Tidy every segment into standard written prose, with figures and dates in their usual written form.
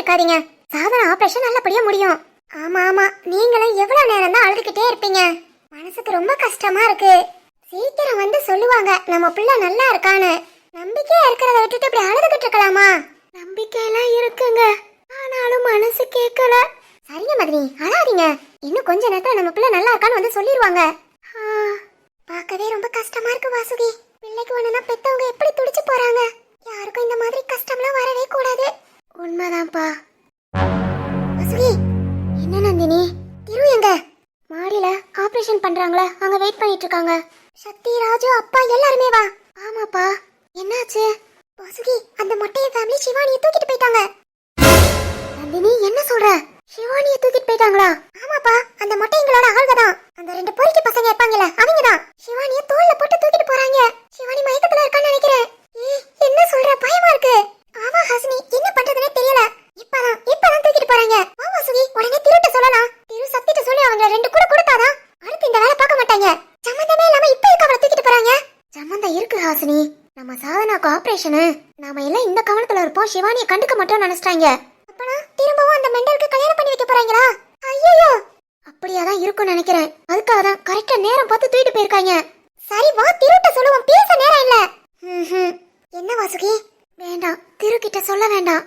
இருக்காதீங்க. சாதன ஆபரேஷன் நல்லபடியா முடியும். ஆமா ஆமா, நீங்களும் எவ்வளவு நேரம் தான் அழுதுகிட்டே இருப்பீங்க? மனசுக்கு ரொம்ப கஷ்டமா இருக்கு. சீக்கிரம் வந்து சொல்லுவாங்க நம்ம பிள்ளை நல்லா இருக்கான்னு. நம்பிக்கையா இருக்கிறத விட்டுட்டு இப்படி அழுதுகிட்டு இருக்கலாமா? நம்பிக்கையெல்லாம் இருக்குங்க, ஆனாலும் மனசு கேட்கல. சரிங்க மதினி, அழாதீங்க. இன்னும் கொஞ்ச நேரத்துல நம்ம பிள்ளை நல்லா இருக்கான்னு வந்து சொல்லிடுவாங்க. பார்க்கவே ரொம்ப கஷ்டமா இருக்கு வாசுகி. பிள்ளைக்கு ஒண்ணுனா பெத்தவங்க எப்படி துடிச்சு போறாங்க. யாருக்கும் இந்த மாதிரி கஷ்டம்லாம் வரவே கூடாது. உண்மைதான்ப்பா. வாசுகி, என்ன நந்தினி? திரு எங்க? மாடியில ஆபரேஷன் பண்றாங்களா, அங்க வெயிட் பண்ணிட்டு இருக்காங்க. சக்தி, ராஜு, அப்பா எல்லாருமே வா. ஆமாப்பா. என்னாச்சு? வாசுகி, அந்த மொட்டைய ஃபேமிலி சிவானியை தூக்கிட்டு போயிட்டாங்க. நந்தினி, என்ன சொல்ற? சிவானியை தூக்கிட்டு போயிட்டாங்களா? ஆமாப்பா, அந்த மொட்டைங்களோட ஆளுங்க தான். அந்த ரெண்டு பொறுக்கி பசங்க இருப்பாங்கல்ல, அவங்க தான் சிவானியை தோல்ல போட்டு தூக்கிட்டு போறாங்க. சிவானி மயக்கத்துல இருக்கான்னு நினைக்கிறேன். என்ன சொல்ற? பயமா இருக்கு. ஆமா ஹாசினி, என்ன பண்றதுனே தெரியல. இப்பதான் தூக்கிட்டு போறாங்க. வா வாசுகி, உடனே திருட்ட சொல்லலாம். திரு சக்திட்ட சொல்லி அவங்க ரெண்டு கூட கொடுத்தாதான் அடுத்து இந்த வேலை பார்க்க மாட்டாங்க. சம்பந்தமே இல்லாம இப்ப இருக்க அவளை தூக்கிட்டு போறாங்க. சம்பந்தம் இருக்கு ஹாசினி. நம்ம சாதனாக்கு ஆபரேஷனு, நாம எல்லாம் இந்த கவனத்துல இருப்போம், சிவானியை கண்டுக்க மாட்டோம்னு நினைச்சிட்டாங்க. அப்பனா திரும்பவும் அந்த மெண்டலுக்கு கல்யாணம் பண்ணி வைக்க போறாங்களா? ஐயோ, அப்படியாதான் இருக்கும்னு நினைக்கிறேன். அதுக்காக தான் கரெக்டா நேரம் பார்த்து தூக்கிட்டு போயிருக்காங்க. சரி வா, திருட்ட சொல்லுவோம், பேச நேரம் இல்ல. என்ன வாசுகி? வேண்டாம், திரு கிட்ட சொல்ல வேண்டாம்.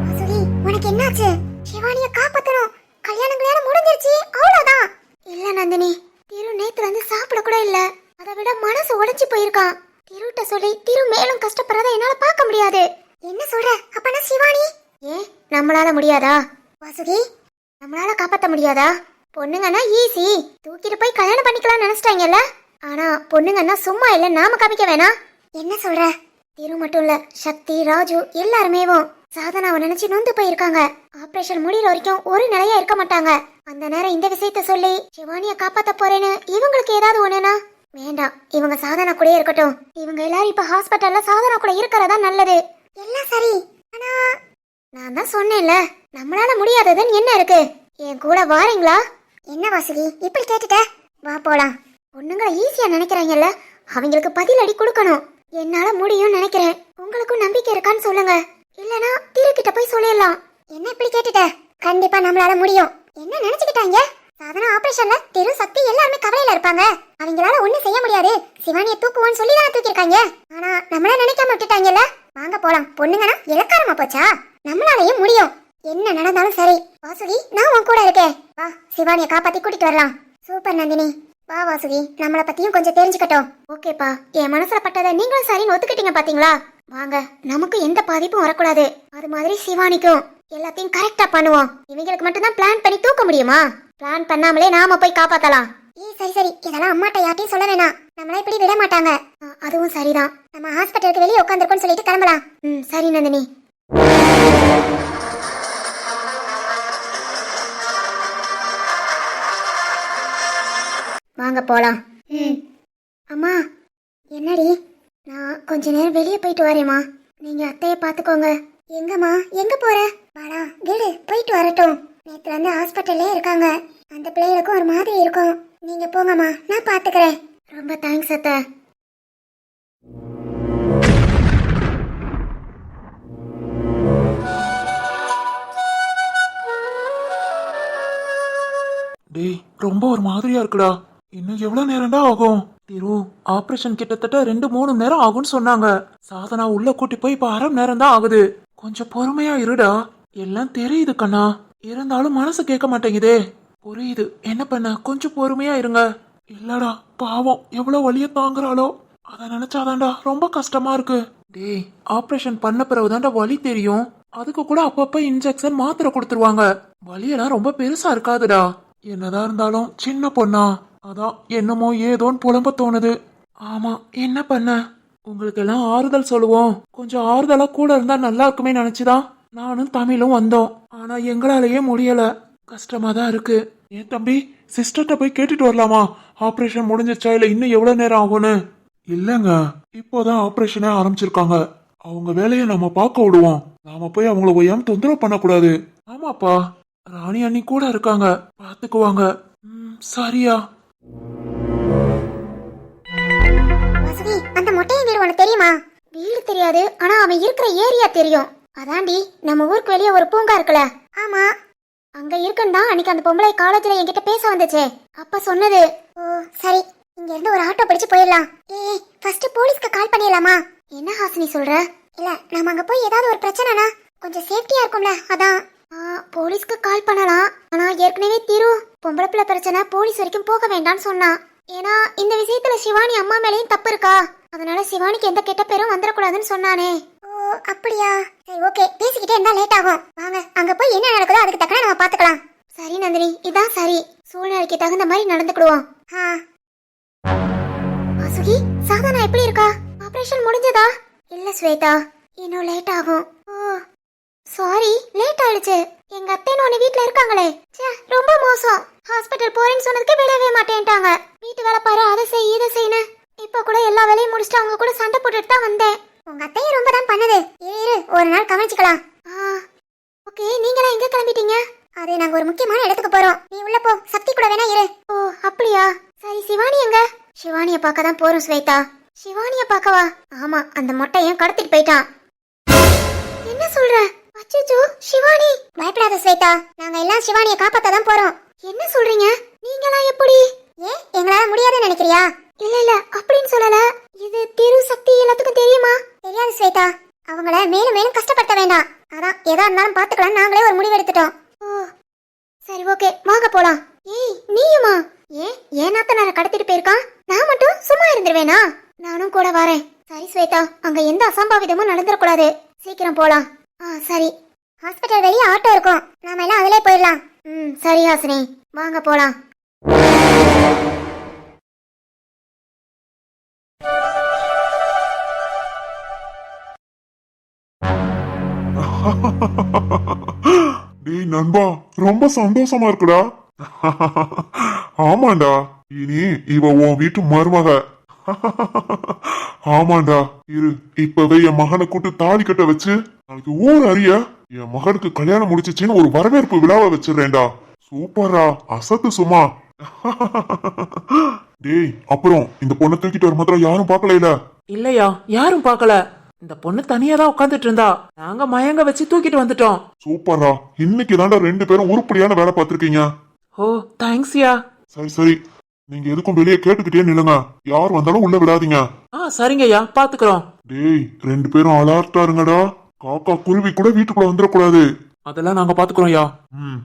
வாசுகி, உனக்கு என்னாச்சு? சிவானிய காப்பாத்தணும். கல்யாணம் முடிஞ்சிருச்சு, அவ்வளவுதான். இல்ல நந்தினி, திரு நேத்துல இருந்து சாப்பிட கூட இல்ல. அதை விட மனசு உடைஞ்சு போயிருக்கான். திருட்ட சொல்லி திரு மேலும் கஷ்டப்படுறத என்னால பார்க்க முடியாது. என்ன சொல்ற? அப்பனா சிவானி ஏன் நம்மளால முடியாதா? வாசுகி, நம்மளால காப்பாத்த முடியாதா? பொண்ணுங்கன்னா ஈஸி, தூக்கிட்டு போய் கல்யாணம் பண்ணிக்கலாம் நினைச்சிட்டாங்கல்ல. ஆனா பொண்ணுங்கன்னா சும்மா இல்ல, நாம காமிக்க வேணாம். என்ன சொல்ற? திரு மட்டும் இல்ல, சக்தி, ராஜு எல்லாருமேவும் சாதனாவை நினைச்சு நொந்து போயிருக்காங்க. ஆபரேஷன் முடிகிற வரைக்கும் ஒரு நிலையா இருக்க மாட்டாங்க. அந்த நேரம் இந்த விஷயத்த சொல்லி சிவானிய காப்பாத்த போறேன்னு இவங்களுக்கு ஏதாவது ஒண்ணுனா வேண்டாம். இவங்க சாதனா கூட இருக்கட்டும். இவங்க எல்லாரும் இப்ப ஹாஸ்பிட்டல்ல சாதனா கூட இருக்கறதா நல்லது. எல்லாம் சரி, ஆனா நான் தான் சொன்னேன்ல, நம்மளால முடியாததுன்னு என்ன இருக்கு? என் கூட வாரீங்களா? என்ன வாசுகி இப்படி கேட்டுட்ட? வா போலாம். பொண்ணுங்களை ஈஸியா நினைக்கிறாங்கல்ல, அவங்களுக்கு பதிலடி கொடுக்கணும். என்னால முடியும்னு நினைக்கிறேன். உங்களுக்கும் நம்பிக்கை இருக்கான்னு சொல்லுங்க, இல்லனா திருக்கிட்ட போய் சொல்லிடலாம். என்ன இப்படி கேட்டுட்ட? கண்டிப்பா நம்மளால முடியும். என்ன நினைச்சுக்கிட்டாங்க? சாதனா ஆபரேஷன்ல திரு சக்தி எல்லாருமே கவலையில இருப்பாங்க. அவங்களால ஒண்ணும் செய்ய முடியாது. சிவானியை தூக்குவோன்னு சொல்லி தான் தூக்கிருக்காங்க. ஆனா நம்மள நினைக்காம விட்டுட்டாங்கல்ல. வாங்க போலாம். பொண்ணுங்கன்னா இலக்காரமா போச்சா? நம்மளாலையும் முடியும். என்ன நடந்தாலும் சரி. வாசுகி, நான் உன் கூட இருக்கேன். வா, சிவானியை காப்பாத்தி கூட்டிட்டு வரலாம். சூப்பர் நந்தினி. வா வாசுகி, நம்மளை பத்தியும் கொஞ்சம் தெரிஞ்சுக்கட்டும். ஓகேப்பா, என் மனசுல பட்டதை நீங்களும் சரின்னு ஒத்துக்கிட்டீங்க பாத்தீங்களா? வாங்க, நமக்கு எந்த பாதிப்பும் வரக்கூடாது. அது மாதிரி சிவானிக்கும் எல்லாத்தையும் கரெக்டா பண்ணுவோம். இவங்களுக்கு மட்டும்தான் பிளான் பண்ணி தூக்க முடியுமா? பிளான் பண்ணாமலே நாம போய் காப்பாத்தலாம். சரி சரி, இதெல்லாம் அம்மாட்ட யார்ட்டையும் சொல்ல வேணாம். நம்மள இப்படி விட மாட்டாங்க. அதுவும் சரிதான். நம்ம ஹாஸ்பிட்டலுக்கு வெளியே உட்காந்துருக்கோம்னு சொல்லிட்டு கிளம்பலாம். சரி நந்தினி. வாங்க போலாம். அம்மா, என்னடி? நான் கொஞ்ச நேரம் வெளியே போயிட்டு வரேம்மா. நீங்க அத்தைய பாத்துக்கோங்க. எங்கம்மா, எங்க போற? வாடா, வீடு போயிட்டு வரட்டும். நேத்துல இருந்து ஹாஸ்பிட்டல்லே இருக்காங்க. அந்த பிள்ளைகளுக்கும் ஒரு மாதிரி இருக்கும். நீங்க போங்கம்மா, நான் பாத்துக்கிறேன். ரொம்ப தேங்க்ஸ் அத்தை. டேய், ரொம்ப ஒரு மாதிரியா இருக்குடா. இன்னும் எவ்வளவு நேரம்டா ஆகும்? திரு, ஆபரேஷன் கிட்டத்தட்ட 2-3 மணி நேரம் ஆகும்னு சொன்னாங்க. சாதனா உள்ள கூட்டி போய் இப்ப 1/2 மணி நேரம் தான் ஆகுது. கொஞ்சம் பொறுமையா இருடா. எல்லாம் தெரியுது கண்ணா, இருந்தாலும் மனசு கேட்க மாட்டேங்குதே. புரியுது, என்ன பண்ண, கொஞ்சம் பொறுமையா இருங்க. இல்லடா, பாவம் எவ்வளவு வலிய தாங்குறாளோ, அத நினைச்சாதான்டா ரொம்ப கஷ்டமா இருக்கு. டேய், ஆபரேஷன் பண்ண பிறகுதான்டா வலி தெரியும். அதுக்கு கூட அப்பப்ப இன்ஜெக்ஷன் மாத்திரை கொடுத்துருவாங்க. வலியெல்லாம் ரொம்ப பெருசா இருக்காதுடா. என்னதான் இருந்தாலும் சின்ன பொண்ணா, அதான் என்னமோ ஏதோன்னு புலம்ப தோணுது. ஆமா, என்ன பண்ண, உங்களுக்கு எல்லாம் ஆறுதல் சொல்லுவோம். கொஞ்சம் ஆறுதலா கூட இருந்தா நல்லா இருக்குமே நினைச்சுதான் நானும் தமிழும் வந்தோம். ஆனா எங்களாலேயே முடியல. கஷ்டமா தான் இருக்கு. ஏன் தம்பி, சிஸ்டர்ட்ட போய் கேட்டுட்டு வரலாமா? ஆபரேஷன் முடிஞ்சிருச்சா இல்ல இன்னும் எவ்வளவு நேரம் ஆகும்னு? இல்லங்க, இப்போதான் ஆபரேஷனே ஆரம்பிச்சிருக்காங்க. அவங்க வேலையை நம்ம பார்க்க விடுவோம். நாம போய் அவங்கள ஓயாம தொந்தரவு பண்ணக்கூடாது. ஆமாப்பா, ராணி அண்ணி கூட இருக்காங்க, பாத்துக்குவாங்க. சரியா? வாசுகி, அந்த மொட்டையின் வீடு உனக்கு தெரியுமா? வீடு தெரியாது, ஆனா அவன் இருக்கிற ஏரியா தெரியும். அதாண்டி நம்ம ஊருக்கு வெளியே ஒரு பூங்கா இருக்குல்ல. ஆமா, அங்க இருக்குன்னு தான் அன்னைக்கு அந்த பொம்பளை காலேஜ்ல என்கிட்ட பேச வந்துச்சே. அப்ப சொன்னது. ஓ சரி, இங்க இருந்து ஒரு ஆட்டோ பிடிச்சு போயிடலாம். ஏய் ஃபர்ஸ்ட் போலீஸ்க்கு கால் பண்ணிடலாமா? என்ன ஹாசினி சொல்ற? இல்ல நம்ம அங்க போய் ஏதாவது ஒரு பிரச்சனைனா கொஞ்சம் சேஃப்டியா இருக்கும்ல, அதான். போலீஸ்க்கு கால் பண்ணலாம். ஆனா ஏற்கனவே திரு பொம்பளை பிள்ளை பிரச்சனை போலீஸ் வரைக்கும் போக வேண்டாம்னு சொன்னான். ஏன்னா இந்த விஷயத்துல சிவானி அம்மா மேலேயும் தப்பு இருக்கா. அதனால சிவானிக்கு எந்த கெட்ட பேரும் வந்துடக்கூடாதுன்னு சொன்னானே. ஓ அப்படியா? சரி ஓகே, பேசிக்கிட்டே இருந்தா லேட் ஆகும். வாங்க அங்க போய் என்ன நடக்குதோ அதுக்கு தக்கன நம்ம பாத்துக்கலாம். சரி நந்தினி, இதான் சரி. சூழ்நிலைக்கு தகுந்த மாதிரி நடந்துக்கிடுவோம். வாசுகி, சாதனா எப்படி இருக்கா? ஆபரேஷன் முடிஞ்சதா? இல்ல ஸ்வேதா, இன்னும் லேட் ஆகும். ஓ சாரி, லேட் ஆயிடுச்சு. எங்க அத்தை நோனி வீட்ல இருக்காங்களே, ரொம்ப மோசம். ஹாஸ்பிட்டல் போறேன்னு சொன்னதுக்கு விடவே மாட்டேன்ட்டாங்க. வீட்டு வேலை பாரு, அதை செய் இதை செய்யு. இப்ப கூட எல்லா வேலையும் முடிச்சுட்டு அவங்க கூட சண்டை போட்டுட்டு தான் வந்தேன். உங்க அத்தையும் ரொம்ப தான் பண்ணுது. இரு ஒரு நாள் கவனிச்சுக்கலாம். ஓகே, நீங்களா எங்க கிளம்பிட்டீங்க? அது நாங்க ஒரு முக்கியமான இடத்துக்கு போறோம். நீ உள்ள போ, சக்தி கூட வேணா இரு. ஓ அப்படியா? சரி, சிவானி எங்க? சிவானிய பார்க்க தான் போறோம் ஸ்வேதா. சிவானிய பார்க்கவா? ஆமா, அந்த மொட்டையன் கடத்திட்டு போயிட்டான். என்ன சொல்ற? அச்சச்சோ, சிவானி. பயப்படாத ஸ்வேதா, நாங்க எல்லாம் சிவானிய காப்பாத்த தான் போறோம். என்ன சொல்றீங்க? நீங்களா எப்படி? எங்களால முடியாதுன்னு நினைக்கிறியா? இல்ல இல்ல, அப்படின்னு சொல்லல. இது திரு சக்தி எல்லாத்துக்கும் தெரியுமா? தெரியாது ஸ்வேதா, அவங்கள மேலும் மேலும் கஷ்டப்படுத்த வேண்டாம். அதான் எதா இருந்தாலும் பாத்துக்கலாம், நாங்களே ஒரு முடிவு எடுத்துட்டோம். ஓ சரி ஓகே, வாங்க போலாம். ஏய் நீயுமா? ஏன் நாத்தனார கடத்திட்டு போயிருக்கான், நான் மட்டும் சும்மா இருந்துருவேனா? நானும் கூட வரேன். சரி ஸ்வேதா, அங்க எந்த அசம்பாவிதமும் நடந்துடக்கூடாது. சீக்கிரம் போலாம். சரி. ஹாஸ்பிட்டல் வெளியே ஆட்டோ இருக்கும், நாம எல்லாம் அதிலே போயிடலாம். சரி ஹாசினி, வாங்க போலாம். டேய் நண்பா, ரொம்ப சந்தோஷமா இருக்குடா. ஆமாண்டா, இனி இவ உன் வீட்டு மருமக. ஆமாண்டா, இரு இப்பவே என் மகனை கூட்டு தாலி கட்ட வச்சு நாளைக்கு ஊர் அறிய என் மகனுக்கு கல்யாணம் முடிச்சிச்சின்னு ஒரு வரவேற்பு விழாவை வச்சிடறேன்டா. சூப்பரா, அசத்து சும்மா. டேய் அப்புறம் இந்த பொண்ணை தூக்கிட்டு வர மாத்திரம் யாரும் பாக்கல? இல்லையா, யாரும் பார்க்கல. இந்த பொண்ணு தனியா தான் உட்காந்துட்டு இருந்தா, நாங்க மயங்க வச்சு தூக்கிட்டு வந்துட்டோம். சூப்பரா, இன்னைக்கு தாண்டா ரெண்டு பேரும் உருப்படியான வேலை பார்த்திருக்கீங்க. ஓ தேங்க்ஸ்யா. சரி சரி, நீங்க எதுக்கும் வெளியே கேட்டுக்கிட்டே நில்லுங்க. யார் வந்தாலும் உள்ள விடாதீங்க. சரிங்கய்யா, பாத்துக்கிறோம். டேய் ரெண்டு பேரும் அலர்ட்டா இருங்கடா. காக்கா குருவி கூட வீட்டுக்குள்ள வந்துடக்கூடாது. அதெல்லாம் நாங்க பாத்துக்கிறோம்யா.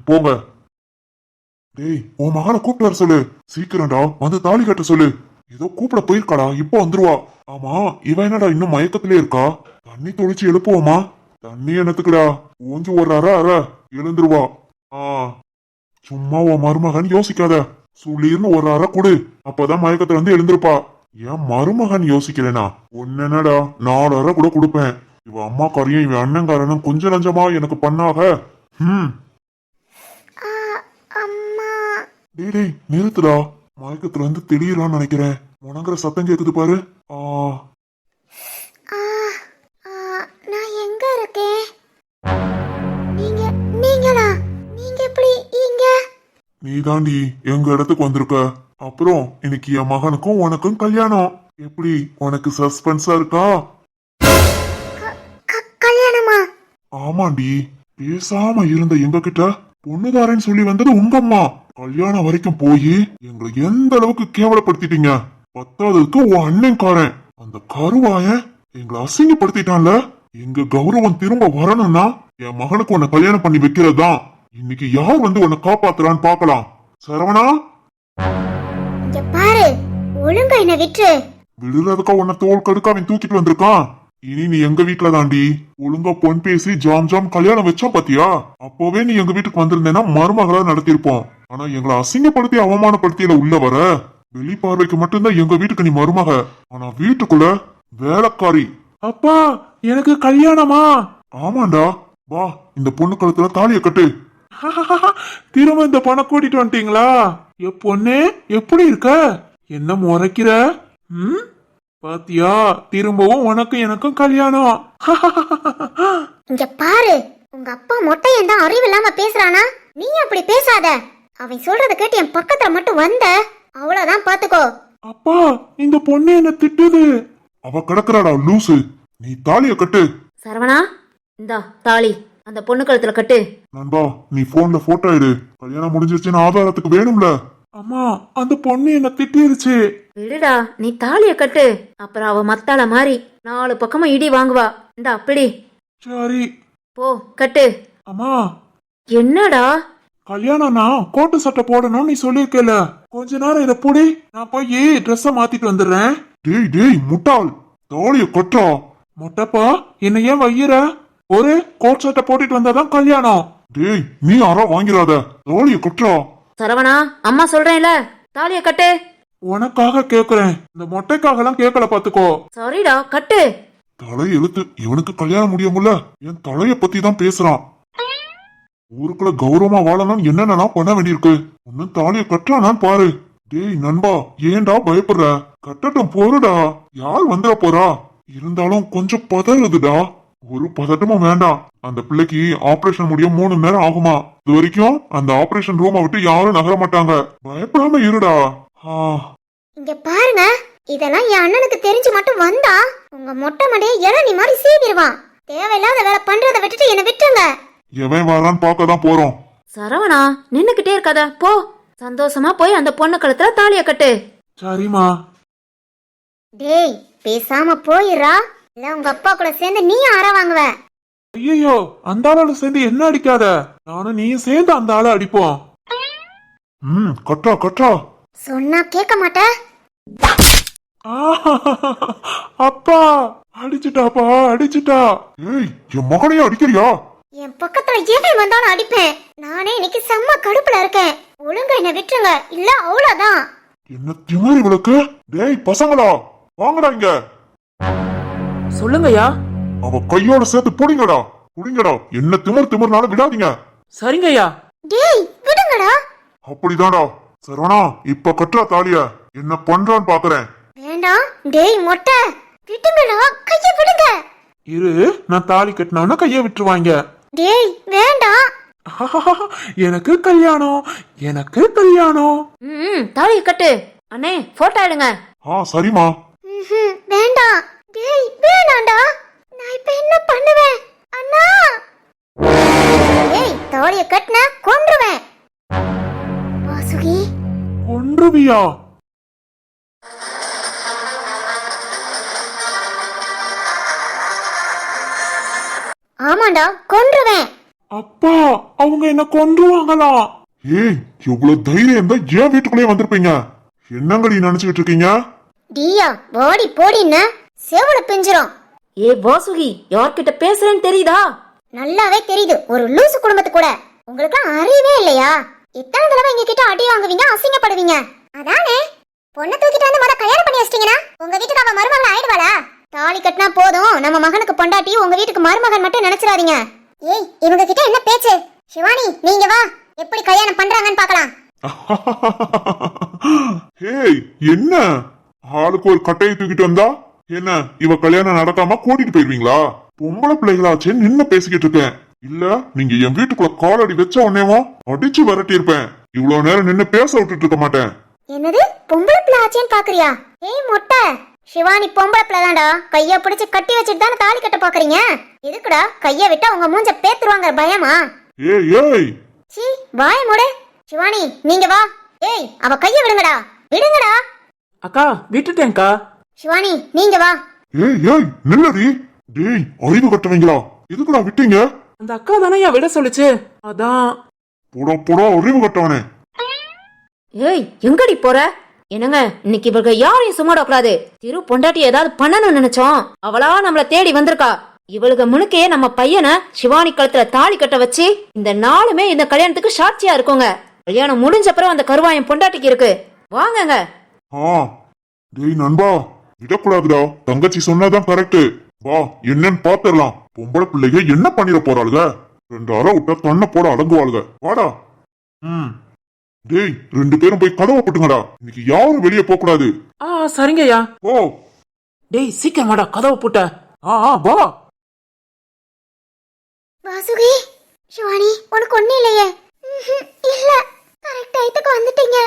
போங்க. டேய் உன் மகனை கூப்பிட்டு வர சொல்லு. சீக்கிரம்டா வந்து தாலி கட்ட சொல்லு. ஏதோ கூப்பிட போயிருக்காடா, இப்போ வந்துருவா. ஆமா, இவ என்னடா இன்னும் மயக்கத்திலே இருக்கா? தண்ணி தொளிச்சு எழுப்புவோமா? தண்ணி என்னத்துக்குடா, ஊஞ்சி ஒரு அற எழுந்துருவா. சும்மா உன் மருமகன் யோசிக்காத, சுளீர்னு ஒரு அற கொடு, அப்பதான் மயக்கத்துல இருந்து எழுந்திருப்பா. என் மருமகன் யோசிக்கலனா ஒன்னடா 4 அறை கூட கொடுப்பேன். இவ அம்மாக்காரையும் இவன் அண்ணங்காரனும் கொஞ்சம் நஞ்சமா எனக்கு பண்ணாக. டேய் நிறுத்துடா, மயக்கத்துல இருந்து தெளியலான்னு நினைக்கிறேன். முணங்குற சத்தம் கேக்குது பாரு. நான் எங்க இருக்கேன்? நீங்களா? நீங்க எப்படி இங்க? நீ தாண்டி எங்க இடத்துக்கு வந்திருக்க. அப்புறம் இன்னைக்கு என் மகனுக்கும் உனக்கும் கல்யாணம். எப்படி உனக்கு சஸ்பென்ஸா இருக்கா? கல்யாணமா? ஆமாண்டி, பேசாம இருந்த எங்க கிட்ட பொண்ணுதாரன்னு சொல்லி வந்தது உங்க அம்மா. கல்யாணம் வரைக்கும் போய் எங்களை எந்த அளவுக்கு கேவலப்படுத்திட்டீங்க. பத்தாவதுக்கு உன் அண்ணன்காரன் அந்த கருவாயன் எங்களை அசிங்கப்படுத்திட்டான்ல. எங்க கௌரவம் திரும்ப வரணும்னா என் மகனுக்கு உன்னை கல்யாணம் பண்ணி வைக்கிறதுதான். இன்னைக்கு யார் வந்து உன்னை காப்பாத்துறான்னு பாக்கலாம். சரவணா, இங்க பாரு, ஒழுங்கா என்ன விட்டு. விடுறதுக்கா உன்னை தோல் கடுக்க அவன் தூக்கிட்டு வந்திருக்கான். இனி நீ எங்க வீட்டுல தாண்டி ஒழுங்கா பொன் பேசி ஜாம் ஜாம் கல்யாணம் வச்சோம் பாத்தியா? அப்போவே நீ எங்க வீட்டுக்கு வந்திருந்தேன்னா மருமகளா நடத்திருப்போம். ஆனா எங்களை அசிங்கப்படுத்தி அவமானப்படுத்தியில உள்ள வர. வெளி பார்வைக்கு மட்டும்தான் எங்க வீட்டுக்கு நீ மருமக, ஆனா வீட்டுக்குள்ள வேலைக்காரி. அப்பா, எனக்கு கல்யாணமா? ஆமாண்டா, வா இந்த பொண்ணு கழுத்துல தாலிய கட்டு. திரும்ப இந்த பொண்ணை கூட்டிட்டு வந்துட்டீங்களா? பொண்ணு எப்படி இருக்க? என்ன முறைக்கிற? பாத்தியா, திரும்பவும் உனக்கும் எனக்கும் கல்யாணம். இங்க பாரு, உங்க அப்பா மொட்டையன் தான் அறிவு இல்லாம பேசுறானா? நீ அப்படி பேசாத. அவன் சொல்றத கேட்டு என் பக்கத்துல மட்டும் வந்த அவ்வளவுதான், பாத்துக்கோ. அப்பா, இந்த பொண்ணு என்ன திட்டுது. அவ கிடக்குறாடா லூசு, நீ தாலிய கட்டு. சரவணா, இந்தா தாலி அந்த பொண்ணு கழுத்துல கட்டு. நண்பா நீ போன்ல போட்டோ எடு, கல்யாணம் முடிஞ்சிருச்சுன்னு ஆதாரத்துக்கு வேணும்ல. அம்மா அந்த பொண்ணு என்ன திட்டிருச்சு. விடுடா, நீ தாலிய கட்டு. அப்புறம் அவ மத்தாள மாதிரி 4 பக்கமும் இடி வாங்குவா. இந்தா அப்படி சரி போ கட்டு. அம்மா, என்னடா கல்யாணம்னா கோட்டு சட்டை போடணும் நீ சொல்லிருக்கல. கொஞ்ச நேரம் இத புடி, நான் போய் ட்ரெஸ்ஸ மாத்திட்டு வந்துடுறேன். டேய் டேய் முட்டாள், தாலிய கட்டா. மொட்டப்பா என்ன ஏன் வையிற? ஒரு கோட் சட்டை போட்டுட்டு வந்தாதான் கல்யாணம். டேய் நீ யாரா வாங்கிறாத, தாலிய கட்டா. சரவணா, அம்மா சொல்றேன்ல, தாலிய கட்டு. உனக்காக கேக்குறேன், இந்த மொட்டைக்காக எல்லாம் கேட்கல பாத்துக்கோ. சரிடா கட்டு. தலை எழுத்து, இவனுக்கு கல்யாணம் முடியும்ல, என் தலைய பத்தி தான் பேசுறான். ஊருக்குள்ள கௌரவமா வாழணும் என்னென்னலாம் பண்ண வேண்டியிருக்கு. ஒன்னும் தாலிய கட்டுறானான்னு பாரு. டேய் நண்பா, ஏன்டா பயப்படுற? கட்டட்டும் போருடா, யார் வந்துட போறா? இருந்தாலும் கொஞ்சம் பதறுதுடா. ஒரு பதட்டமும் வேண்டாம். அந்த பிள்ளைக்கு ஆபரேஷன் முடிய 3 மணி நேரம் ஆகுமா. இது வரைக்கும் அந்த ஆபரேஷன் ரூமை விட்டு யாரும் நகர மாட்டாங்க. பயப்படாம இருடா. இங்க பாருங்க, இதெல்லாம் என் அண்ணனுக்கு தெரிஞ்சு மட்டும் வந்தா உங்க மொட்டை மண்டைய இளநீ மாதிரி சீவிடுவான். தேவையில்லாத வேலை பண்றதை விட்டுட்டு என்ன விட்டுருங்க. எவன் வரான்னு பார்க்க தான் போறோம். சரவணா நின்னுக்கிட்டே இருக்காத, போ. சந்தோஷமா போய் அந்த பொண்ணு கழுத்துல தாலிய கட்டு. சரிம்மா. டேய் பேசாம போயிடுறா, இல்ல உங்க அப்பா கூட சேர்ந்து நீ ஆற வாங்குவ. ஐயோ, அந்த ஆளோட சேர்ந்து என்ன அடிக்காத, நானும் நீயும் சேர்ந்து அந்த ஆளை அடிப்போம். கட்டா கட்டா. சொன்னா கேட்க மாட்ட. அப்பா அடிச்சுட்டாப்பா, அடிச்சுட்டா. ஏய் என் மகனையே அடிக்கிறியா? என் பக்கத்துல எவன் வந்தாலும் அடிப்பேன். நானே இன்னைக்கு செம்ம கடுப்புல இருக்கேன். ஒழுங்கா என்ன விட்டுருங்க, இல்ல அவ்வளவுதான். என்ன திமிரு இவளுக்கு? டேய் பசங்களா, வாங்கடா இங்க. சொல்லுங்கய்யா. அவ கையோட சேர்த்து புடிங்கடா, புடிங்கடா. என்ன திமிர்னால விடாதீங்க. சரிங்கய்யா. டேய் விடுங்கடா. அப்படிதான்டா. சரவணா, இப்ப கட்டுறா தாலிய, என்ன பண்றான்னு பாக்குறேன். வேண்டாம். டேய் மொட்டை, விட்டுங்கடா, கைய விடுங்க. இரு, நான் தாலி கட்டினவன கைய விட்டுருவாங்க. டேய் வேண்டாம். எனக்கு கல்யாணம், எனக்கு கல்யாணம். தாலிய கட்டு. அண்ணே போட்டோ எடுங்க. சரிமா. வேண்டாம். டேய் வேணாண்டா. நான் இப்ப என்ன பண்ணுவேன் அண்ணா? டேய் தாலிய கட்டினா கொன்றுவேன். வாசுகி, ஒன்றுவியா? ஆமாண்டா கொன்றுவேன். அப்பா, அவங்க என்ன கொன்றுவாங்களா? ஏய் எவ்வளவு தைரியம் தான் ஏன் வீட்டுக்குள்ளே வந்திருப்பீங்க? என்னங்கடி நினைச்சுக்கிட்டு இருக்கீங்க? டியா வாடி போடின்னா செவல பிஞ்சிரும். ஏ வாசுகி, யார்கிட்ட பேசுறேன்னு தெரியுதா? நல்லாவே தெரியுது, ஒரு லூசு குடும்பத்து கூட. உங்களுக்கு அறிவே இல்லையா? எத்தனை தடவை எங்க கிட்ட அடி வாங்குவீங்க, அசிங்கப்படுவீங்க. அதானே பொண்ணை தூக்கிட்டு வந்து முதல்ல கல்யாணம் பண்ணி வச்சிட்டீங்கன்னா உங்க வீட்டுக்கு அவ மருமகள் ஆயிடுவாளா? தாலி கட்டினா போதும், நம்ம மகனுக்கு பொண்டாட்டி உங்க வீட்டுக்கு மருமகன் மட்டும் நினைச்சிடாதீங்க. ஏய் இவங்க கிட்ட என்ன பேச்சு? சிவானி நீங்க வா, எப்படி கல்யாணம் பண்றாங்கன்னு பார்க்கலாம். ஏய் என்ன ஆளுக்கு ஒரு கட்டையை தூக்கிட்டு வந்தா என்ன, இவ கல்யாணம் நடக்காம கூட்டிட்டு போயிருவீங்களா? பொம்பளை பிள்ளைகளாச்சே நின்னு பேசிக்கிட்டு இருக்கேன். இல்ல நீங்க என் வீட்டுக்குள்ள காலடி வச்ச உடனேவா அடிச்சு விரட்டி இருப்பேன். இவ்வளவு நேரம் நின்னு பேச விட்டுட்டு இருக்க மாட்டேன். என்னது பொம்பளை பிள்ளை ஆச்சேன்னு பாக்குறியா? ஏய் மொட்டை, சிவானி பொம்பளை பிள்ளை தான்டா. கைய பிடிச்சு கட்டி வச்சுட்டு தானே தாலி கட்ட பாக்குறீங்க. எதுக்குடா கைய விட்டா உங்க மூஞ்ச பேத்துருவாங்க பயமா? ஏய் ஏய் சீ வாய மூடு. சிவானி நீங்க வா. ஏய் அவ கைய விடுங்கடா, விடுங்கடா. அக்கா விட்டுட்டேன்க்கா. சிவானி நீங்க வா. ஏய் ஏய் நில்லடி. டேய் அறிவு கட்டவீங்களா, எதுக்குடா விட்டீங்க? அந்த அக்கா தானே விட சொல்லுச்சு, அதான். போடா போடா அறிவு கட்டவனே. ஏய் எங்கடி போற? என்னங்க, இன்னைக்கு இவங்க யாரையும் சும்மாட கூடாது. திரு பொண்டாட்டி ஏதாவது பண்ணணும்னு நினைச்சோம், அவளா நம்மள தேடி வந்திருக்கா. இவளுக்கு முழுக்கே நம்ம பையனை சிவானி கழுத்துல தாலி கட்ட வச்சு இந்த நாளுமே இந்த கல்யாணத்துக்கு சாட்சியா இருக்குங்க. கல்யாணம் முடிஞ்ச அப்புறம் அந்த கருவாயம் பொண்டாட்டிக்கு இருக்கு. வாங்கங்க. டேய் நண்பா, விடக்கூடாதுடா. தங்கச்சி சொன்னாதான் கரெக்ட். வா என்னன்னு பாத்துடலாம். பொம்பளை பிள்ளைங்க என்ன பண்ணிட போறாளுங்க? 2 அரை விட்டா கண்ணை போட அடங்குவாளுங்க. வாடா. டேய் 2 பேரும் போய் கதவை போட்டுங்கடா. இன்னைக்கு யாரும் வெளியே போக கூடாது. சரிங்கய்யா. ஓ டேய் சீக்கிரம் வாடா, கதவை போட்ட. வா. வாசுகி, சிவானி உனக்கு ஒண்ணு இல்லையே? இல்ல, கரெக்ட் டைத்துக்கு வந்துட்டீங்க.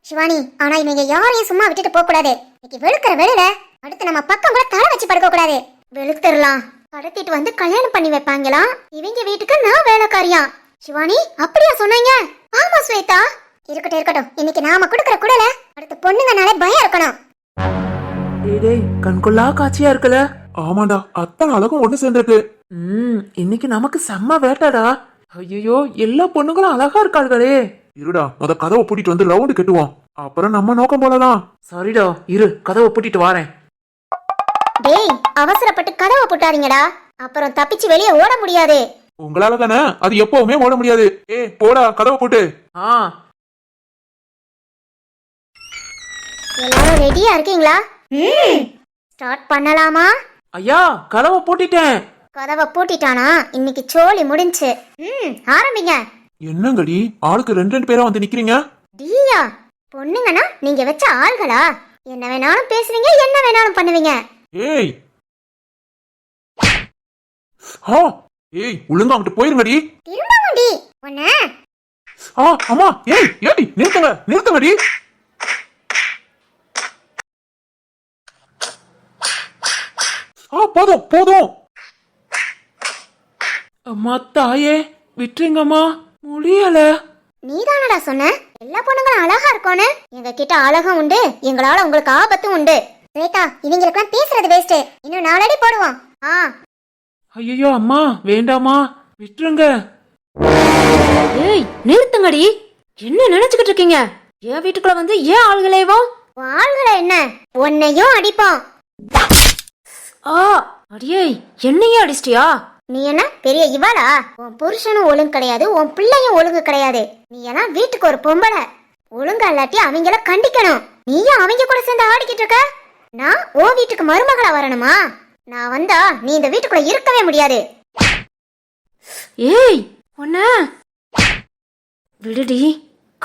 சிவானி ஆனா இவங்க யாரையும் சும்மா விட்டுட்டு போக கூடாது. இன்னைக்கு வெளுக்கிற வெளுல அடுத்து நம்ம பக்கம் கூட தலை வச்சு படுக்க கூடாது. வெளுத்துறலாம். கடத்திட்டு வந்து கல்யாணம் பண்ணி வைப்பாங்களா? இவங்க வீட்டுக்கு நான் வேலைக்காரியா? சிவானி அப்படியா சொன்னாங்க? ஆமா ஸ்வேதா. இருக்கட்டும் இருக்கட்டும், இன்னைக்கு நாம கொடுக்கற குடல அடுத்த பொண்ணுங்கனாலே பயம் இருக்கணும். டேய் கண்கொள்ளா காட்சியா இருக்குல்ல. ஆமாண்டா, அத்தனை அழகும் ஒண்ணு சேர்ந்திருக்கு. இன்னைக்கு நமக்கு செம்ம வேட்டாடா. ஐயோ, எல்லா பொண்ணுங்களும் அழகா இருக்காளுகளே. இருடா, முத கதவை பூட்டிட்டு வந்து ரவுண்டு கட்டுவோம், அப்புறம் நம்ம நோக்கம் போலதான். சரிடா, இரு கதவை பூட்டிட்டு வாரேன். டேய், அவசரப்பட்டு கதவை போட்டாதீங்கடா, அப்புறம் தப்பிச்சு வெளியே ஓட முடியாது. உங்களால தானே அது எப்பவுமே ஓட முடியாது. போடா, கதவை போட்டு. எல்லாரும் ரெடியா இருக்கீங்களா? ஸ்டார்ட் பண்ணலாமா? ஐயா, கதவை பூட்டிட்டேன். கதவை பூட்டிட்டானா? இன்னைக்கு சோலி முடிஞ்சு. ஆரம்பிங்க. என்னங்கடி ஆளுக்கு ரெண்டு ரெண்டு பேரா வந்து நிக்கிறீங்க? டியா, பொண்ணுங்கன்னா நீங்க வச்ச ஆள்களா? என்ன வேணாலும் பேசுவீங்க, என்ன வேணாலும் பண்ணுவீங்க. ஏய் ஒழுங்கா அங்கிட்டு போயிருங்கடி. திரும்பவும்டி உன்ன. அம்மா, நிறுத்துங்க நிறுத்துங்கடி. போதும் போதும். அம்மா தாயே, விட்டுருங்கம்மா, முடியல. நீதானடா சொன்ன எல்லா பொண்ணுங்களும் அழகா இருக்கோன்னு? எங்க கிட்ட அழகும் உண்டு, எங்களால உங்களுக்கு ஆபத்தும் உண்டு. ஸ்வேதா, இவங்களுக்கெல்லாம் பேசுறது வேஸ்ட். இன்னும் 4 அடி போடுவோம். ஐயோ அம்மா, வேண்டாமா, விட்டுருங்க. ஏய் நிறுத்துங்கடி. என்ன நினைச்சுக்கிட்டு இருக்கீங்க? என் வீட்டுக்குள்ள வந்து ஏன் ஆளுகளேவோ? ஆள்களை என்ன, உன்னையும் அடிப்போம். அடியே, என்னையே அடிச்சிட்டியா? நீ என்ன பெரிய இவளா? உன் புருஷனும் ஒழுங்கு கிடையாது, உன் பிள்ளையும் ஒழுங்கு கிடையாது. நீ எல்லாம் வீட்டுக்கு ஒரு பொம்பளை. ஒழுங்கா இல்லாட்டி அவங்கள கண்டிக்கணும். நீயும் அவங்க கூட சேர்ந்து ஆடிக்கிட்டு இருக்க. நான் ஓ வீட்டுக்கு மருமகளா வரணுமா? நான் வந்தா நீ இந்த வீட்டுக்குள்ள இருக்கவே முடியாது. ஏய் ஒன்ன விடுடி,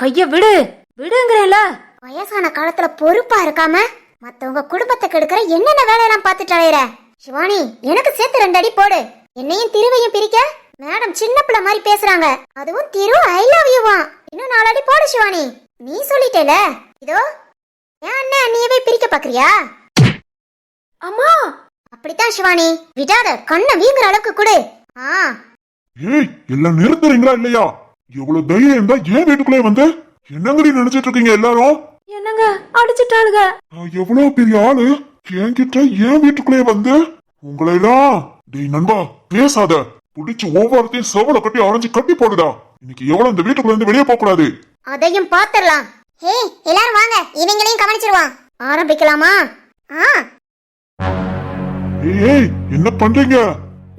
கைய விடு, விடுங்கறல. வயசான காலத்துல பொறுப்பா இருக்காம மத்தவங்க குடும்பத்தை கெடுக்கிற என்னென்ன வேலையெல்லாம் பார்த்துட்டு அலையிற? சிவானி, எனக்கு சேர்த்து 2 அடி போடு. என்னையும் திருவையும் பிரிக்க மேடம் சின்ன பிள்ளை மாதிரி பேசுறாங்க. அதுவும் திரு ஐ லவ் யூ வா. இன்னும் 4 அடி போடு சிவானி. நீ சொல்லிட்டேல, இதோ என் அண்ணன் அண்ணியவே பிரிக்க பாக்குறியா? அம்மா, அப்படித்தான் சிவானி, விடாத, கண்ணை வீங்குற அளவுக்கு கொடு. எல்லாம் நிறுத்துறீங்களா இல்லையா? எவ்வளவு தைரியம் இருந்தா ஏன் வீட்டுக்குள்ளே வந்து என்னங்கடி நினைச்சிட்டு இருக்கீங்க எல்லாரும்? என்னங்க அடிச்சிட்டாளுங்க. நான் எவ்வளவு பெரிய ஆளு, என்கிட்ட ஏன் வீட்டுக்குள்ளே வந்து உங்களை எல்லாம். டேய் நண்பா, பேசாத. புடிச்சு ஒவ்வொருத்தையும் செவல கட்டி அரைஞ்சு கட்டி போடுடா. இன்னைக்கு எவ்வளவு இந்த வீட்டுக்குள்ள இருந்து வெளியே போக கூடாது. அதையும் பாத்துடலாம். ஹே, எல்லாரும் வாங்க, இவங்களையும் கவனிச்சிருவான். ஆரம்பிக்கலாமா? ஏய், என்ன பண்றீங்க?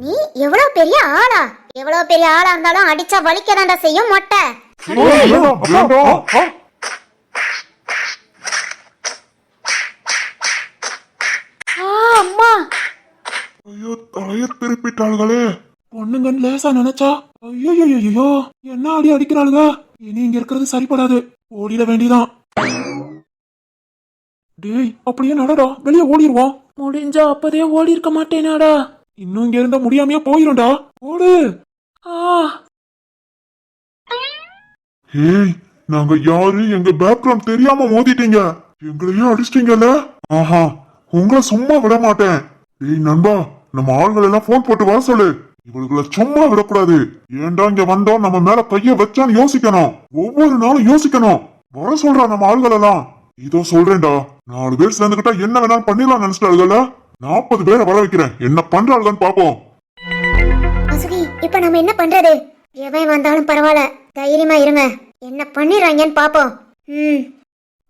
நீ எவ்வளவு பெரிய ஆளா? எவ்வளவு பெரிய ஆளா இருந்தாலும் அடிச்சா வலிக்கதாண்டா செய்யும் மொட்டை. அம்மா, ஐயோ, தலைய திருப்பிட்டாளுகளே. பொண்ணுங்கன்னு லேசா நினைச்சா ஐயோ என்ன அடி அடிக்கிறாளுங்க. இனி இங்க இருக்கிறது சரிப்படாது, ஓடிட வேண்டிதான். டேய், அப்படியே நடடா, வெளியே ஓடிடுவோம். முடிஞ்சா அப்பதே ஓடி இருக்க மாட்டேனாடா. இன்னும் இங்க இருந்தா முடியாமையே போயிரும்டா. ஓடு. ஏய், நாங்க யாரு, எங்க பேக்ரவுண்ட் தெரியாம மோதிட்டீங்க, எங்களையும் அடிச்சிட்டீங்கல்ல. ஆஹா, உங்களை சும்மா விட மாட்டேன். ஏய் நண்பா, நம்ம ஆள்கள் எல்லாம் போன் போட்டு வர சொல்லு. இவர்களை சும்மா விடக்கூடாது. ஏன்டா இங்க வந்தோம், நம்ம மேல கைய வச்சான்னு யோசிக்கணும். ஒவ்வொரு நாளும் யோசிக்கணும். வர சொல்றா நம்ம ஆள்கள் எல்லாம். இதோ சொல்றேன்டா, 4 பேர் சேர்ந்துகிட்டா என்ன வேணாலும் பண்ணிடலாம் நினைச்சிட்டாளுகள்ல. 40 பேரை வர வைக்கிறேன், என்ன பண்றாளுன்னு பாப்போம். இப்ப நம்ம என்ன பண்றது? எவன் வந்தாலும் பரவாயில்ல, தைரியமா இருங்க. என்ன பண்ணிடுறாங்கன்னு பாப்போம்.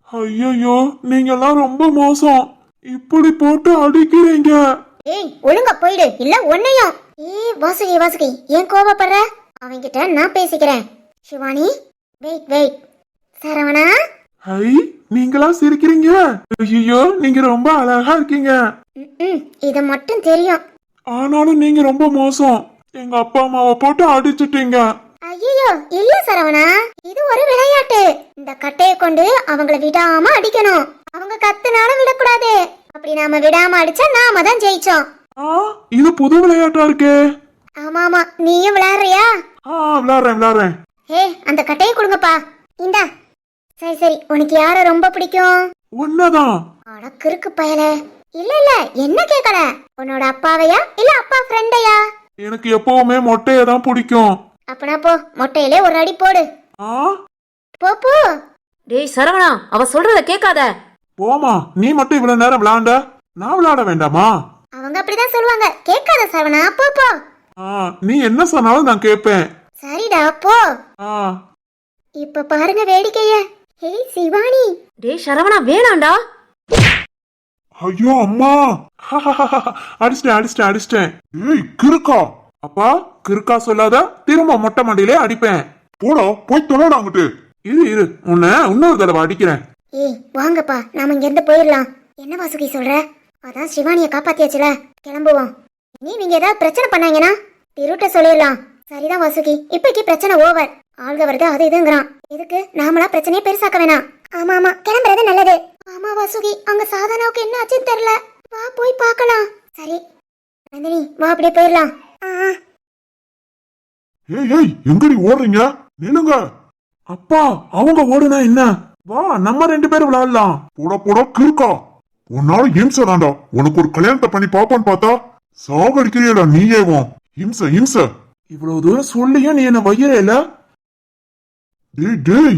ஐயோ, நீங்க எல்லாம் ரொம்ப மோசம். இப்படி போட்டு அடிக்கிறீங்க. ஏய், ஒழுங்கா போயிடு, இல்ல உன்னையும். வாசுகி வாசுகி, ஏன் கோவப்படுற? அவங்கிட்ட நான் பேசிக்கிறேன். சிவானி, வெயிட். சரவணா. ஹை, நீங்களா சிரிக்கிறீங்க? ஐயோ, நீங்க ரொம்ப அழகா இருக்கீங்க. இது மட்டும் தெரியும். ஆனாலும் நீங்க ரொம்ப மோசம். எங்க அப்பா அம்மாவை போட்டு அடிச்சிட்டீங்க. ஐயோ, இல்ல சரவணா, இது ஒரு விளையாட்டு. இந்த கட்டையை கொண்டு அவங்கள விடாம அடிக்கணும். அவங்க கத்துனாலும் விடக்கூடாது. அப்படி நாம விடாம அடிச்சா நாம தான் ஜெயிச்சோம். இது புது விளையாட்டா இருக்கே. ஆமா, நீயும் விளையாடுறியா? விளையாடுறேன். ஹே, அந்த கட்டையை கொடுங்கப்பா. இந்தா. சரி, உனக்கு யார ரொம்ப பிடிக்கும்? உன்னதான். அட கிறுக்கு பயலே, இல்ல இல்ல என்ன கேக்கல, உன்னோட அப்பாவையா இல்ல அப்பா ஃப்ரெண்டையா? எனக்கு எப்பவுமே மொட்டையை தான் பிடிக்கும். அப்பனா போ, மொட்டையிலே ஒரு அடி போடு. ஆ போ போ. டேய் சரவணா, அவ சொல்றத கேட்காத. போமா, நீ மட்டும் இவ்வளவு நேரம் விளையாண்ட, நான் விளையாட வேண்டாமா? அவங்க அப்படிதான் சொல்லுவாங்க, கேட்காத சரவணா, போ போ. நீ என்ன சொன்னாலும் நான் கேட்பேன். சரிடா போ. ஆ இப்ப பாருங்க வேடிக்கைய. ஹே சிவானி. டேய் சரவணா வேணாண்டா. ஐயோ அம்மா. அடிச்சிட்டேன். ஏய் கிறுக்கா, அப்பா கிறுக்கா சொல்லாத, திரும்ப மொட்டை மண்டியிலே அடிப்பேன். போடா போய் தொலைடா அங்கிட்டு. இரு உன்னை இன்னொரு தடவை அடிக்கிறேன். ஏய் வாங்கப்பா, நாம இங்க இருந்து போயிடலாம். என்ன வாசுகி சொல்ற? அதான் சிவானிய காப்பாத்தியாச்சுல, கிளம்புவோம். நீங்க ஏதாவது பிரச்சனை பண்ணாங்கன்னா திருட்ட சொல்லிடலாம். சரிதான் வாசுகி, இப்பைக்கு பிரச்சனை ஓவர். ஆள்க வருது அது இதுங்கிறான், எதுக்கு நாமளா பிரச்சனையை பெருசாக்க வேணாம். ஆமா ஆமா, கிளம்புறது நல்லது. ஆமா வாசுகி, அங்க சாதனாவுக்கு என்ன ஆச்சுன்னு தெரியல, வா போய் பார்க்கலாம். சரி நந்தினி வா, அப்படியே போயிடலாம். ஏய் எங்கடி ஓடுறீங்க? நில்லுங்க. அப்பா அவங்க ஓடுனா என்ன, வா நம்ம 2 பேரும் விளையாடலாம். போடா கிறுக்கா, உன்னால ஹிம்சை தான்டா. உனக்கு ஒரு கல்யாணத்தை பண்ணி பாப்பான்னு பார்த்தா சாகடிக்கிறியடா நீயேவும். ஹிம்சை. இவ்வளவு தூரம் சொல்லியும் நீ என்ன வையல. டேய்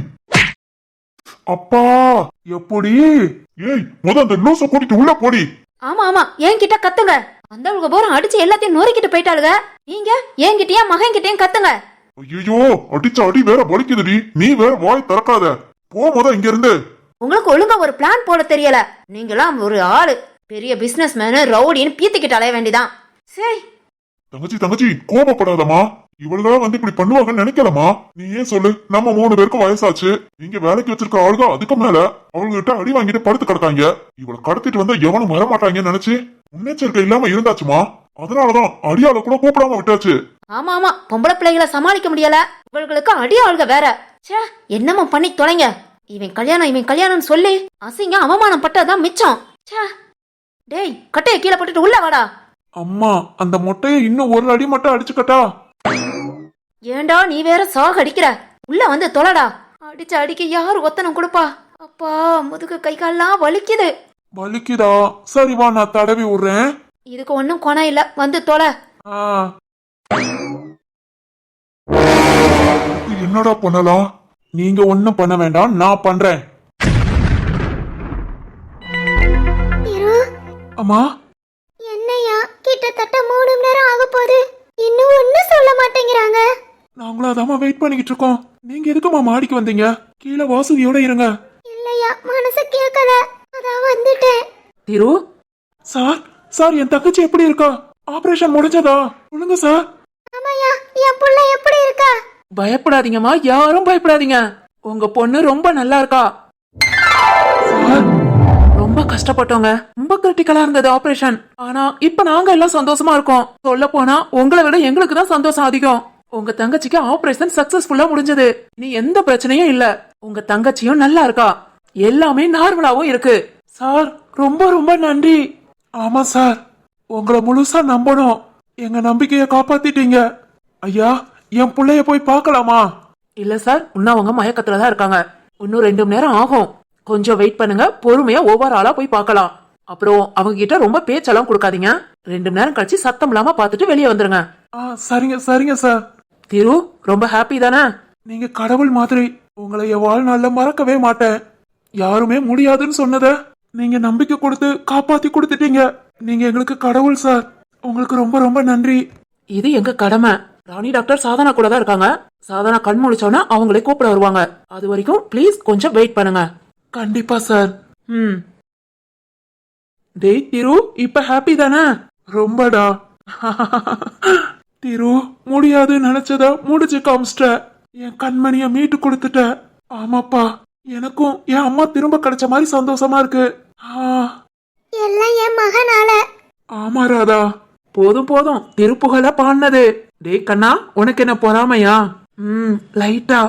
அப்பா எப்படி? ஏய் அந்த லூச கூட்டிட்டு உள்ள போடி. ஆமா ஆமா, என்கிட்ட கத்துங்க. வந்தவங்க போற அடிச்சு எல்லாத்தையும் நோரிக்கிட்டு போயிட்டாளுங்க. நீங்க என்கிட்டயும் மகன் கிட்டயும் கத்துங்க. ஐயோ அடிச்ச அடி வேற வலிக்குதுடி, நீ வேற வாய் திறக்காத. போ இங்க இருந்து. உங்களுக்கு ஒழுங்கா ஒரு பிளான் போட தெரியல. நீங்களாம் ஒரு ஆளு பெரிய பிசினஸ் மேனு ரவுடின்னு பீத்திக்கிட்டு அலைய வேண்டிதான். சரி தங்கச்சி கோபப்படாதமா. இவளுகளா வந்து இப்படி பண்ணுவாங்கன்னு நினைக்கலமா. நீ ஏன் சொல்லு, நம்ம 3 பேருக்கும் வயசாச்சு. நீங்க வேலைக்கு வச்சிருக்க ஆளுக அதுக்கு மேல அவங்ககிட்ட அடி வாங்கிட்டு படுத்து கிடக்காங்க. இவளை கடத்திட்டு வந்தா எவனும் வரமாட்டாங்கன்னு நினைச்சு முன்னெச்சரிக்கை இல்லாம இருந்தாச்சுமா. அதனாலதான் அடியாள கூட கூப்பிடாம விட்டாச்சு. ஆமா ஆமா, பொம்பளை பிள்ளைகளை சமாளிக்க முடியல, இவர்களுக்கு அடி ஆளுக வேற. ச்சே, என்னமோ பண்ணி தொலைங்க. இவன் கல்யாணம் சொல்லி அசிங்க அவமானம் பட்டதான் மிச்சம். ச்சே. டேய் கட்டைய கீழே போட்டுட்டு உள்ள வாடா. அம்மா அந்த மொட்டையை இன்னும் ஒரு அடி மட்டும் அடிச்சுக்கட்டா? ஏண்டா நீ வேற சாக அடிக்கிற, உள்ள வந்து தொலைடா. அடிச்ச அடிக்க யாரு ஒத்தனம் கொடுப்பா? அப்பா முதுகு கை கால்லாம் வலிக்குது. வலிக்குதா? சரி வா, நான் தடவி விடுறேன். இதுக்கு ஒன்னும் குணம் இல்ல, வந்து தொலை. என்னடா பண்ணலாம்? நீங்க ஒண்ணும் பண்ண வேண்டாம், நான் பண்றேன். அம்மா என்னையா, கிட்டத்தட்ட 3 மணி நேரம் ஆக போகுது, இன்னும் ஒன்னும் சொல்ல மாட்டேங்கிறாங்க. நாங்களும் அதாம வெயிட் பண்ணிக்கிட்டு இருக்கோம். நீங்க எதுக்குமா மாடிக்கு வந்தீங்க? கீழே வாசுகியோட இருங்க. இல்லையா, மனசு கேட்கல, அதான் வந்துட்டேன். திரு சார் என் தங்கச்சி எப்படி இருக்கா? ஆபரேஷன் முடிஞ்சதா? சொல்லுங்க சார். ஆமாயா, என் புள்ள எப்படி இருக்கா? பயப்படாதீங்கம்மா, யாரும் பயப்படாதீங்க. உங்க பொண்ணு ரொம்ப நல்லா இருக்கா. சார் ரொம்ப கஷ்டப்பட்டோங்க, ரொம்ப கிரிட்டிக்கலா இருந்தது ஆபரேஷன். ஆனா இப்ப நாங்க எல்லாம் சந்தோஷமா இருக்கோம். சொல்ல போனா உங்களை விட எங்களுக்கு தான் சந்தோஷம் அதிகம். உங்க தங்கச்சிக்கு ஆபரேஷன் சக்சஸ்ஃபுல்லா முடிஞ்சது. நீ எந்த பிரச்சனையும் இல்ல. உங்க தங்கச்சியும் நல்லா இருக்கா, எல்லாமே நார்மலாவும் இருக்கு. சார் ரொம்ப ரொம்ப நன்றி. ஆமா சார், உங்களை முழுசா நம்பணும். எங்க நம்பிக்கைய காப்பாத்திட்டீங்க. ஐயா என் புள்ளைய போய் பார்க்கலாமா? இல்ல சார், இன்னும் அவங்க மயக்கத்துலதான் இருக்காங்க. இன்னும் 2 மணி நேரம் ஆகும். கொஞ்சம் வெயிட் பண்ணுங்க, பொறுமையா ஒவ்வொரு ஆளா போய் பார்க்கலாம். அப்புறம் அவங்க கிட்ட ரொம்ப பேச்செல்லாம் கொடுக்காதீங்க. 2 மணி நேரம் கழிச்சு சத்தம் இல்லாம பாத்துட்டு வெளியே வந்துருங்க. சரிங்க சார். திரு ரொம்ப ஹாப்பி தானே? நீங்க கடவுள் மாதிரி. உங்களை என் வாழ்நாள்ல மறக்கவே மாட்டேன். யாருமே முடியாதுன்னு சொன்னத நீங்க நம்பிக்கை கொடுத்து காப்பாத்தி கொடுத்துட்டீங்க. நீங்க எங்களுக்கு கடவுள் சார். உங்களுக்கு ரொம்ப ரொம்ப நன்றி. இது எங்க கடமை. ராணி டாக்டர் சாதனா கூட தான் இருக்காங்க. சாதனா கண் முழிச்சோன்னா அவங்களே கூப்பிட வருவாங்க. அது வரைக்கும் ப்ளீஸ் கொஞ்சம் வெயிட் பண்ணுங்க. கண்டிப்பா சார். டேய் திரு, இப்ப ஹாப்பி தானே? ரொம்படா. திரு, முடியாது நினைச்சதா முடிச்சு காமிச்சிட்ட. என் கண்மணிய மீட்டு கொடுத்துட்ட. ஆமாப்பா, எனக்கும் என் அம்மா திரும்ப கிடைச்ச மாதிரி சந்தோஷமா இருக்கு. எல்லாம் என் மகனால. ஆமா ராதா, போதும் திருப்புகழ பாடினது. டேய் கண்ணா, உனக்கு என்ன பொறாமையா? லைட்டா.